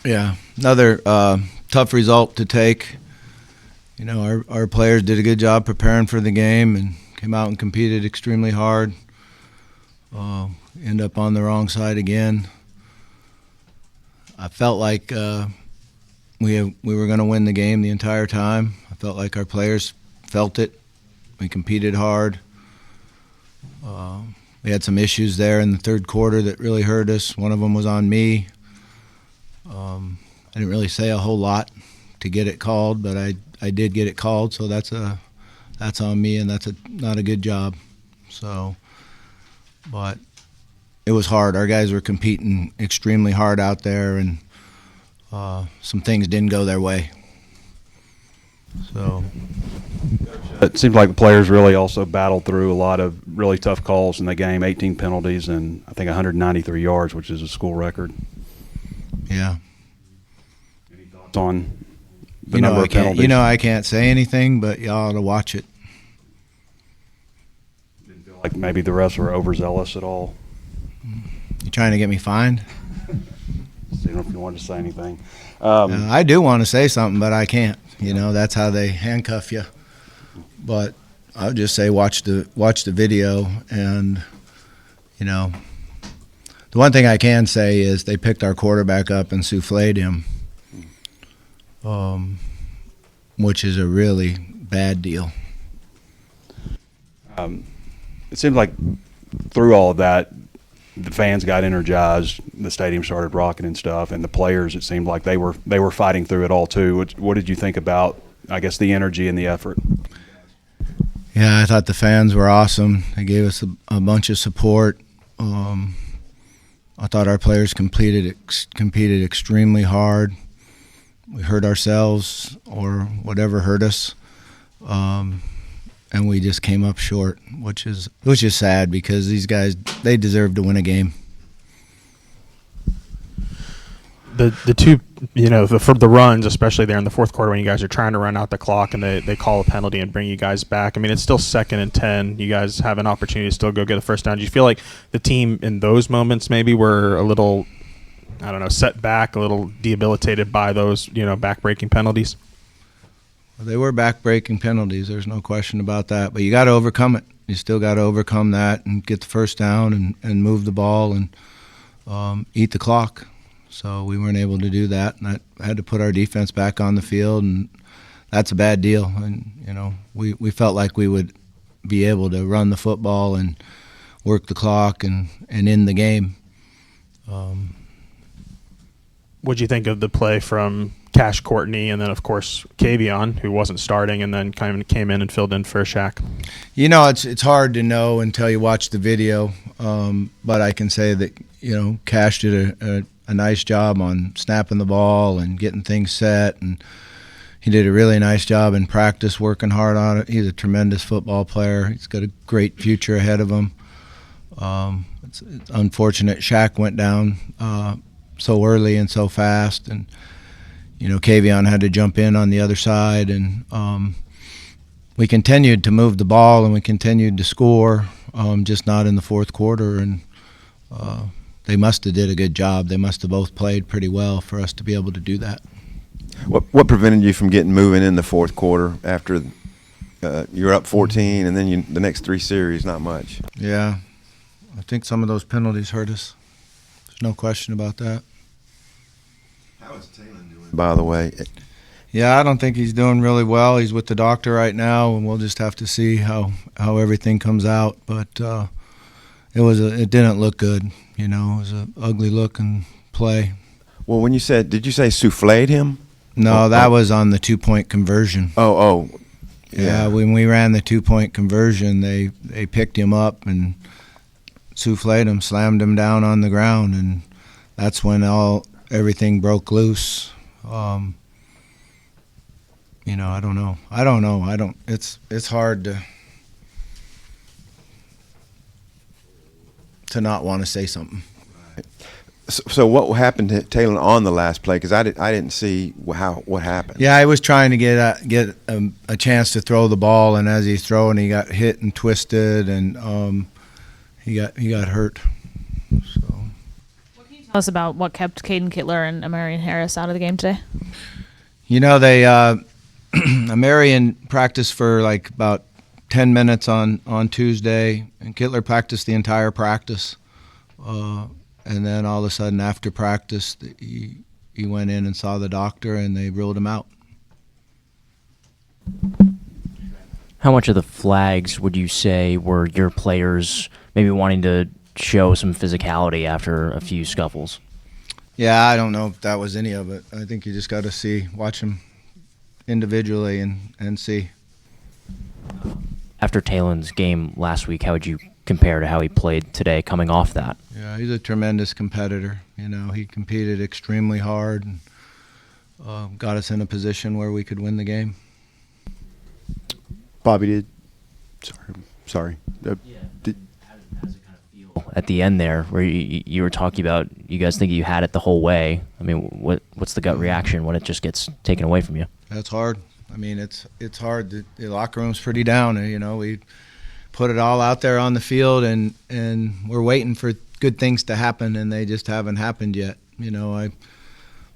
Yeah, another tough result to take. You know, our players did a good job preparing for the game and came out and competed extremely hard. End up on the wrong side again. I felt like we were going to win the game the entire time. I felt like our players felt it. We competed hard. We had some issues there in the third quarter that really hurt us. One of them was on me. I didn't really say a whole lot to get it called, but I did get it called, so that's on me, and that's not a good job. So, but it was hard. Our guys were competing extremely hard out there, and some things didn't go their way. So it seems like the players really also battled through a lot of really tough calls in the game, 18 penalties and I think 193 yards, which is a school record. Yeah. Any thoughts on the number of penalties? You know, I can't say anything, but y'all ought to watch it. Didn't feel like maybe the refs were overzealous at all. You trying to get me fined? I don't know if you wanted to say anything. I do want to say something, but I can't. You know, that's how they handcuff you. But I would just say watch the video, and you know, the one thing I can say is they picked our quarterback up and souffled him, which is a really bad deal. It seemed like through all of that, the fans got energized, the stadium started rocking and stuff, and the players, it seemed like they were fighting through it all too. What did you think about, I guess, the energy and the effort? Yeah, I thought the fans were awesome. They gave us a bunch of support. I thought our players competed extremely hard. We hurt ourselves or whatever hurt us, and we just came up short, which is sad because these guys, they deserve to win a game. The two, you know, for the runs, especially there in the fourth quarter when you guys are trying to run out the clock and they call a penalty and bring you guys back. I mean, it's still 2nd and 10. You guys have an opportunity to still go get a first down. Do you feel like the team in those moments maybe were a little, I don't know, set back, a little debilitated by those, you know, back-breaking penalties? Well, they were back-breaking penalties. There's no question about that. But you got to overcome it. You still got to overcome that and get the first down and move the ball and eat the clock. So we weren't able to do that, and I had to put our defense back on the field, and that's a bad deal. And, you know, we felt like we would be able to run the football and work the clock and end the game. What'd you think of the play from Cash Courtney and then, of course, Kavion, who wasn't starting and then kind of came in and filled in for Shaq? You know, it's hard to know until you watch the video, but I can say that, you know, Cash did a nice job on snapping the ball and getting things set, and he did a really nice job in practice working hard on it. He's a tremendous football player. He's got a great future ahead of him. It's unfortunate Shaq went down so early and so fast, and you know, Kavion had to jump in on the other side, and we continued to move the ball and we continued to score, just not in the fourth quarter, and they must have did a good job. They must have both played pretty well for us to be able to do that. What prevented you from getting moving in the fourth quarter after you're up 14 and then the next 3 series, not much? Yeah, I think some of those penalties hurt us. There's no question about that. How is Taylor doing, by the way? Yeah, I don't think he's doing really well. He's with the doctor right now, and we'll just have to see how everything comes out. But it didn't look good. You know, it was an ugly looking play. Well, when you said, did you say souffled him? No, that was on the 2-point conversion. Oh. Yeah, when we ran the 2-point conversion, they picked him up and souffled him, slammed him down on the ground, and that's when everything broke loose. You know, I don't know. It's hard to not want to say something. Right. So what happened to Taylor on the last play? Because I didn't see what happened. Yeah, I was trying to get a chance to throw the ball, and as he's throwing, he got hit and twisted, and he got hurt. So. Tell us about what kept Caden Kittler and Amarian Harris out of the game today. You know, they Amarian practiced for like about 10 minutes on Tuesday, and Kittler practiced the entire practice. And then all of a sudden after practice, he went in and saw the doctor, and they ruled him out. How much of the flags would you say were your players maybe wanting to show some physicality after a few scuffles? Yeah, I don't know if that was any of it. I think you just got to watch them individually and see. After Taylon's game last week, how would you compare to how he played today coming off that? Yeah, he's a tremendous competitor. You know, he competed extremely hard and got us in a position where we could win the game. Bobby, sorry. How does it kind of feel at the end there, where you were talking about you guys think you had it the whole way? I mean, what's the gut reaction when it just gets taken away from you? That's hard. I mean, it's hard. The locker room's pretty down. You know, we put it all out there on the field, and we're waiting for good things to happen, and they just haven't happened yet. You know,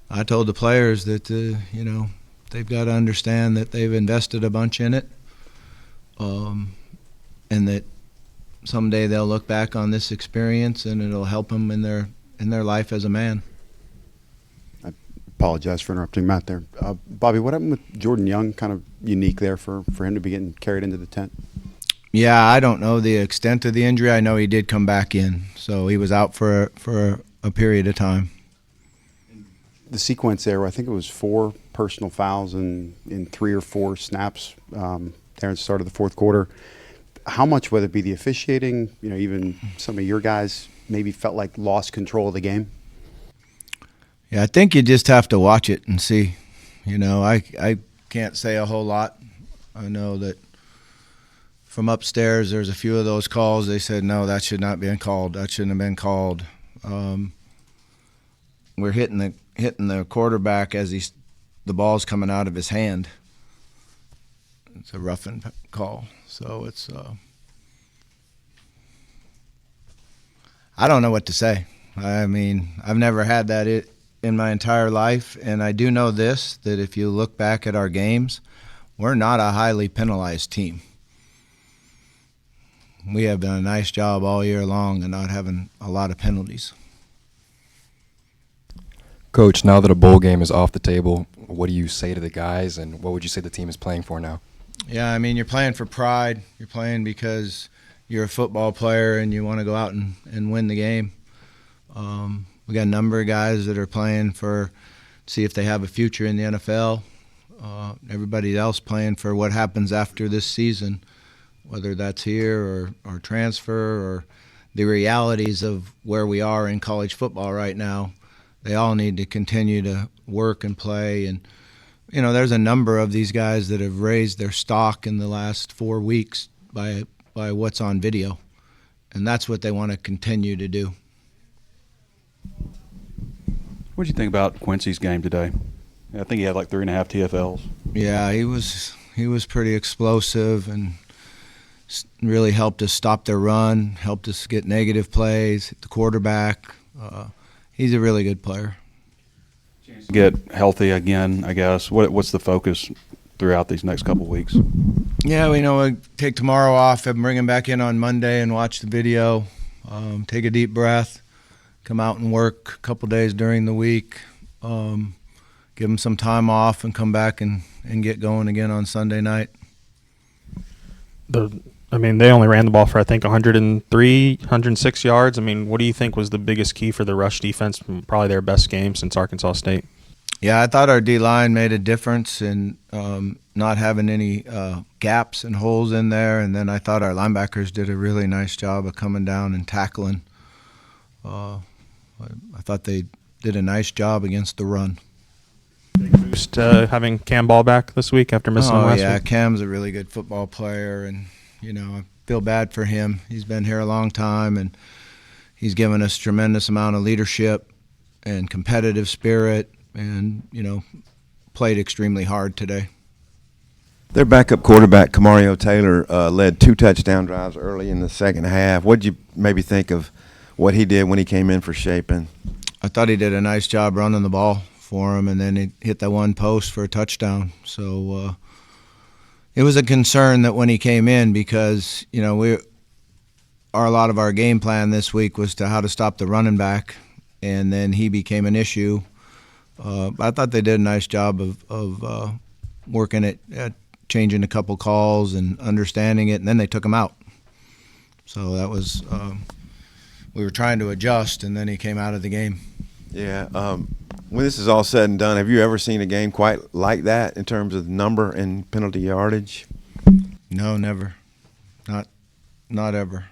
I told the players that you know, they've got to understand that they've invested a bunch in it, and that someday they'll look back on this experience and it'll help them in their life as a man. I apologize for interrupting Matt there. Bobby, what happened with Jordan Young? Kind of unique there for him to be getting carried into the tent. Yeah, I don't know the extent of the injury. I know he did come back in, so he was out for a period of time. The sequence there, I think it was 4 personal fouls in 3 or 4 snaps there at the start of the fourth quarter. How much, whether it be the officiating, you know, even some of your guys maybe felt like lost control of the game? Yeah, I think you just have to watch it and see. You know, I can't say a whole lot. I know that from upstairs, there's a few of those calls. They said, no, that should not be called. That shouldn't have been called. We're hitting the quarterback as the ball's coming out of his hand. It's a roughing call. So it's I don't know what to say. I mean, I've never had that in my entire life, and I do know this, that if you look back at our games, we're not a highly penalized team. We have done a nice job all year long and not having a lot of penalties. Coach, now that a bowl game is off the table, what do you say to the guys, and what would you say the team is playing for now? Yeah, I mean, you're playing for pride. You're playing because you're a football player and you want to go out and win the game. We got a number of guys that are playing to see if they have a future in the NFL. Everybody else playing for what happens after this season, whether that's here or transfer or the realities of where we are in college football right now. They all need to continue to work and play. And, you know, there's a number of these guys that have raised their stock in the last 4 weeks by what's on video. And that's what they want to continue to do. What did you think about Quincy's game today? I think he had like 3.5 TFLs. Yeah, he was pretty explosive and really helped us stop their run, helped us get negative plays, hit the quarterback. He's a really good player. Get healthy again, I guess. What's the focus throughout these next couple of weeks? Yeah, we know we'll take tomorrow off and bring him back in on Monday and watch the video, take a deep breath, come out and work a couple days during the week, give him some time off and come back and get going again on Sunday night. I mean, they only ran the ball for, I think, 103, 106 yards. I mean, what do you think was the biggest key for the rush defense? Probably their best game since Arkansas State. Yeah, I thought our D-line made a difference in not having any gaps and holes in there, and then I thought our linebackers did a really nice job of coming down and tackling. I thought they did a nice job against the run. Big boost having Cam Ball back this week after missing him last week. Yeah, Cam's a really good football player, and you know, I feel bad for him. He's been here a long time, and he's given us tremendous amount of leadership and competitive spirit, and you know, played extremely hard today. Their backup quarterback, Kamario Taylor, led 2 touchdown drives early in the second half. What did you maybe think of what he did when he came in for Shapen? I thought he did a nice job running the ball for him, and then he hit that one post for a touchdown. So it was a concern that when he came in, because a lot of our game plan this week was to how to stop the running back, and then he became an issue. I thought they did a nice job of working at changing a couple calls and understanding it, and then they took him out. So that was we were trying to adjust, and then he came out of the game. Yeah. When this is all said and done, have you ever seen a game quite like that in terms of number and penalty yardage? No, never. Not ever.